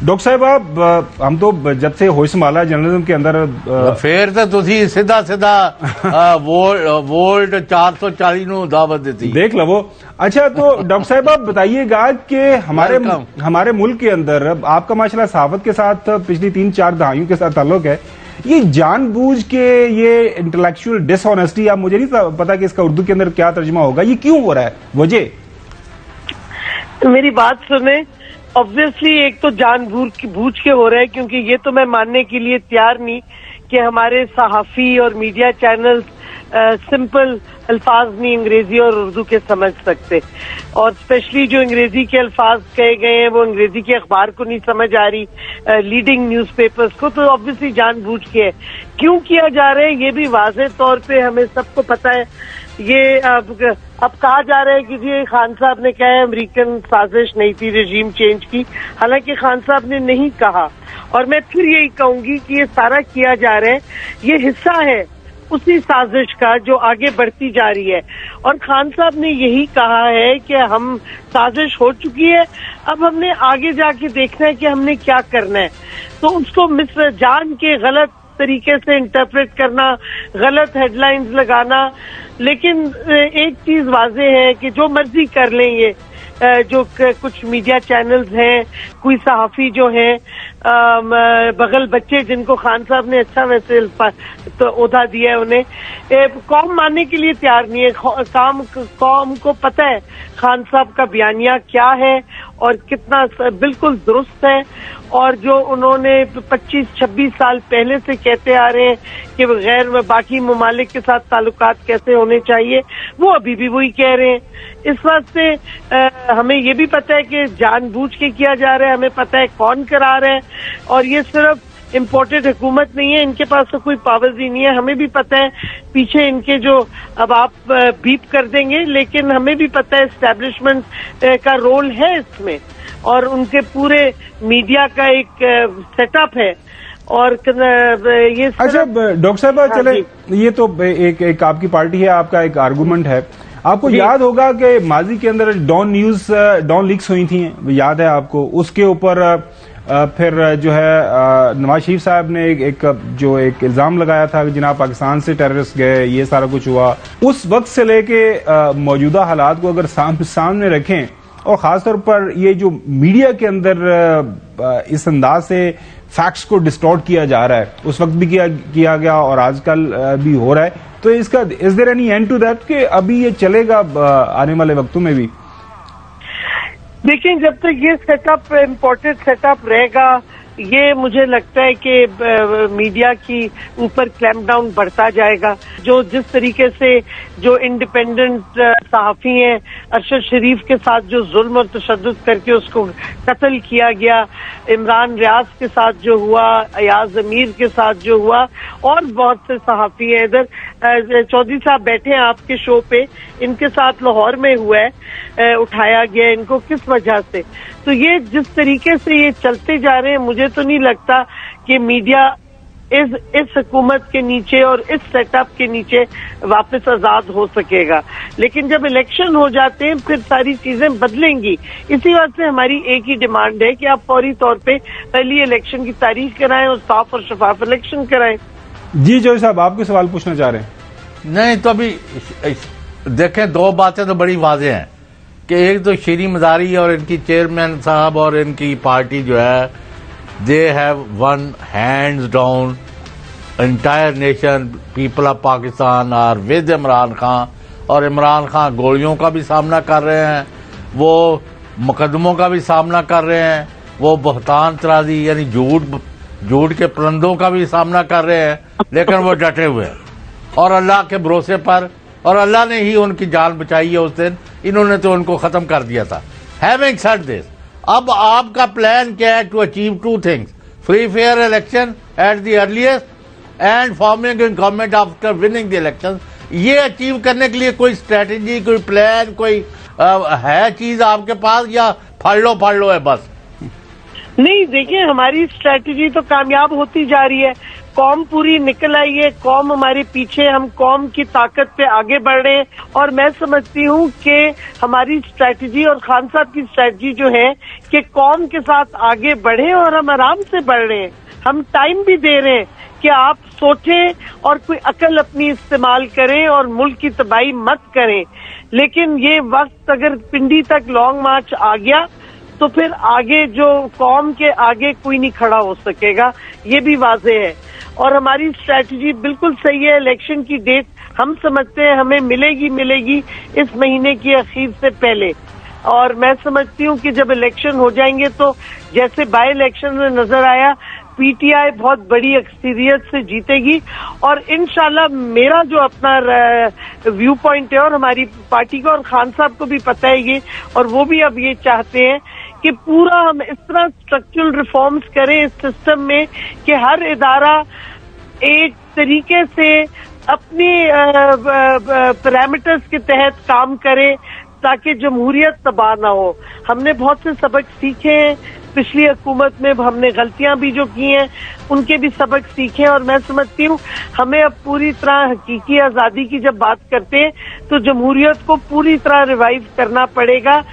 Doctor साहब आप हम तो जब से होश संभाला जर्नलिज्म के अंदर फिर तो तुसी सीधा सीधा वोल्ट 440 ਨੂੰ दावत देती देख लो वो। अच्छा तो डॉक्टर साहब आप बताइएगा कि हमारे मुल्क के अंदर आपका माशाल्लाह सहाफत के साथ पिछली 3-4 दहाइयों के साथ ताल्लुक है, ये जानबूझ के ये इंटेलेक्चुअल डिसऑनेस्टी, आप मुझे नहीं पता कि इसका उर्दू के अंदर क्या तर्जुमा होगा, ये क्यों हो रहा है वजह? मेरी बात सुने, ऑब्वियसली एक तो जानबूझ के हो रहा है, क्योंकि ये तो मैं मानने के लिए तैयार नहीं कि हमारे सहाफी और मीडिया चैनल्स सिंपल अल्फाज नहीं अंग्रेजी और उर्दू के समझ सकते, और स्पेशली जो अंग्रेजी के अल्फाज कहे गए हैं वो अंग्रेजी के अखबार को नहीं समझ आ रही, लीडिंग न्यूज़पेपर्स को, तो ऑब्वियसली जानबूझ के है। क्यों किया जा रहा है ये भी वाज़ेह तौर पे हमें सबको पता है। ये अब कहा जा रहा है कि जी खान साहब ने कहा है अमेरिकन साजिश नहीं थी रेजीम चेंज की, हालांकि खान साहब ने नहीं कहा, और मैं फिर यही कहूंगी कि ये सारा किया जा रहा है, ये हिस्सा है उसी साजिश का जो आगे बढ़ती जा रही है। और खान साहब ने यही कहा है कि हम साजिश हो चुकी है, अब हमने आगे जाके देखना है कि हमने क्या करना है। तो उसको मिस्र जान के गलत तरीके से इंटरप्रेट करना, गलत हेडलाइंस लगाना, लेकिन एक चीज वाज़ेह है कि जो मर्जी कर लेंगे जो कुछ मीडिया चैनल्स हैं, कोई सहाफी जो हैं, बगल बच्चे जिनको खान साहब ने अच्छा वैसे तो ओहदा दिया है, उन्हें कौम मानने के लिए तैयार नहीं है। कौम को पता है खान साहब का बयानिया क्या है और कितना बिल्कुल दुरुस्त है, और जो उन्होंने 25-26 साल पहले से कहते आ रहे हैं कि गैर बाकी ममालिक के साथ ताल्लुकात कैसे होने चाहिए, वो अभी भी वही कह रहे हैं। इस वास्ते हमें ये भी पता है कि जानबूझ के किया जा रहा है, हमें पता है कौन करा रहा है, और ये सिर्फ इम्पोर्टेड हुकूमत नहीं है, इनके पास तो कोई पावर्स ही नहीं है। हमें भी पता है पीछे इनके जो, अब आप बीप कर देंगे, लेकिन हमें भी पता है एस्टेब्लिशमेंट का रोल है इसमें, और उनके पूरे मीडिया का एक सेटअप है, और ये अच्छा डॉक्टर साहब चले, ये तो एक आपकी पार्टी है, आपका एक आर्गूमेंट है। आपको याद होगा कि माजी के अंदर डॉन लीक्स हुई थी, याद है आपको? उसके ऊपर फिर जो है नवाज शरीफ साहब ने एक इल्जाम लगाया था कि जनाब पाकिस्तान से टेररिस्ट गए, ये सारा कुछ हुआ। उस वक्त से लेके मौजूदा हालात को अगर सामने रखें, और खासतौर पर ये जो मीडिया के अंदर इस अंदाज से फैक्ट्स को डिस्टॉर्ट किया जा रहा है, उस वक्त भी किया गया और आजकल भी हो रहा है, तो इसका is there any end to that कि अभी ये चलेगा आने वाले वक्तों में भी? देखिए, जब तक ये सेटअप इम्पोर्टेड सेटअप रहेगा, ये मुझे लगता है कि मीडिया की ऊपर क्लैम्प डाउन बढ़ता जाएगा। जो जिस तरीके से जो इंडिपेंडेंट सहाफी हैं, अरशद शरीफ के साथ जो जुल्म और तशद्दुद करके उसको कत्ल किया गया, इमरान रियाज के साथ जो हुआ, अयाज अमीर के साथ जो हुआ, और बहुत से सहाफी हैं। इधर चौधरी साहब बैठे हैं आपके शो पे, इनके साथ लाहौर में हुआ है, उठाया गया इनको किस वजह से। तो ये जिस तरीके से ये चलते जा रहे हैं, मुझे तो नहीं लगता कि मीडिया इस हुकूमत के नीचे और इस सेटअप के नीचे वापस आजाद हो सकेगा। लेकिन जब इलेक्शन हो जाते हैं फिर सारी चीजें बदलेंगी। इसी वास्ते हमारी एक ही डिमांड है कि आप फौरी तौर पे पहली इलेक्शन की तारीख कराएं और साफ और शफाफ इलेक्शन कराएं। जी जोई साहब, आपके सवाल पूछना चाह रहे हैं? नहीं, तो अभी देखें, दो बातें तो बड़ी वाज़ेह हैं कि एक तो शीरी मदारी और इनकी चेयरमैन साहब और इनकी पार्टी जो है, they have won hands down entire nation, people of Pakistan are with Imran Khan, और इमरान खान गोलियों का भी सामना कर रहे हैं, वो मुकदमों का भी सामना कर रहे हैं, वो बहतान तराजी यानी झूठ के पुलंदों का भी सामना कर रहे हैं, लेकिन वो डटे हुए हैं और अल्लाह के भरोसे पर, और अल्लाह ने ही उनकी जान बचाई है उस दिन, इन्होंने तो उनको खत्म कर दिया था। हैविंग सेड दिस, अब आपका प्लान क्या है? To achieve two things, free fair election at the earliest and forming in government after winning the election. ये अचीव करने के लिए कोई स्ट्रेटेजी, कोई प्लान, कोई है चीज आपके पास, या फाड़ लो है बस? नहीं, देखिए, हमारी स्ट्रेटेजी तो कामयाब होती जा रही है। कौम पूरी निकल आई है, कौम हमारे पीछे, हम कौम की ताकत पे आगे बढ़ रहे हैं। और मैं समझती हूँ कि हमारी स्ट्रैटेजी और खान साहब की स्ट्रैटेजी जो है कि कौम के साथ आगे बढ़े और हम आराम से बढ़ रहे हैं। हम टाइम भी दे रहे हैं कि आप सोचें और कोई अकल अपनी इस्तेमाल करें और मुल्क की तबाही मत करें। लेकिन ये वक्त अगर पिंडी तक लॉन्ग मार्च आ गया तो फिर आगे जो कौम के आगे कोई नहीं खड़ा हो सकेगा, ये भी वाज़ेह है। और हमारी स्ट्रैटेजी बिल्कुल सही है। इलेक्शन की डेट हम समझते हैं हमें मिलेगी इस महीने की आखिर से पहले। और मैं समझती हूँ कि जब इलेक्शन हो जाएंगे तो जैसे बाय इलेक्शन में नजर आया, पीटीआई बहुत बड़ी अक्सरियत से जीतेगी। और इंशाल्लाह मेरा जो अपना व्यू पॉइंट है और हमारी पार्टी को और खान साहब को भी पता है ये, और वो भी अब ये चाहते हैं कि पूरा हम इस तरह स्ट्रक्चरल रिफॉर्म्स करें इस सिस्टम में कि हर इदारा एक तरीके से अपनी पैरामीटर्स के तहत काम करे ताकि जमहूरियत तबाह ना हो। हमने बहुत से सबक सीखे हैं पिछली हुकूमत में, हमने गलतियां भी जो की हैं उनके भी सबक सीखे। और मैं समझती हूँ हमें अब पूरी तरह हकीकी आजादी की जब बात करते हैं तो जमहूरियत को पूरी तरह रिवाइव करना पड़ेगा।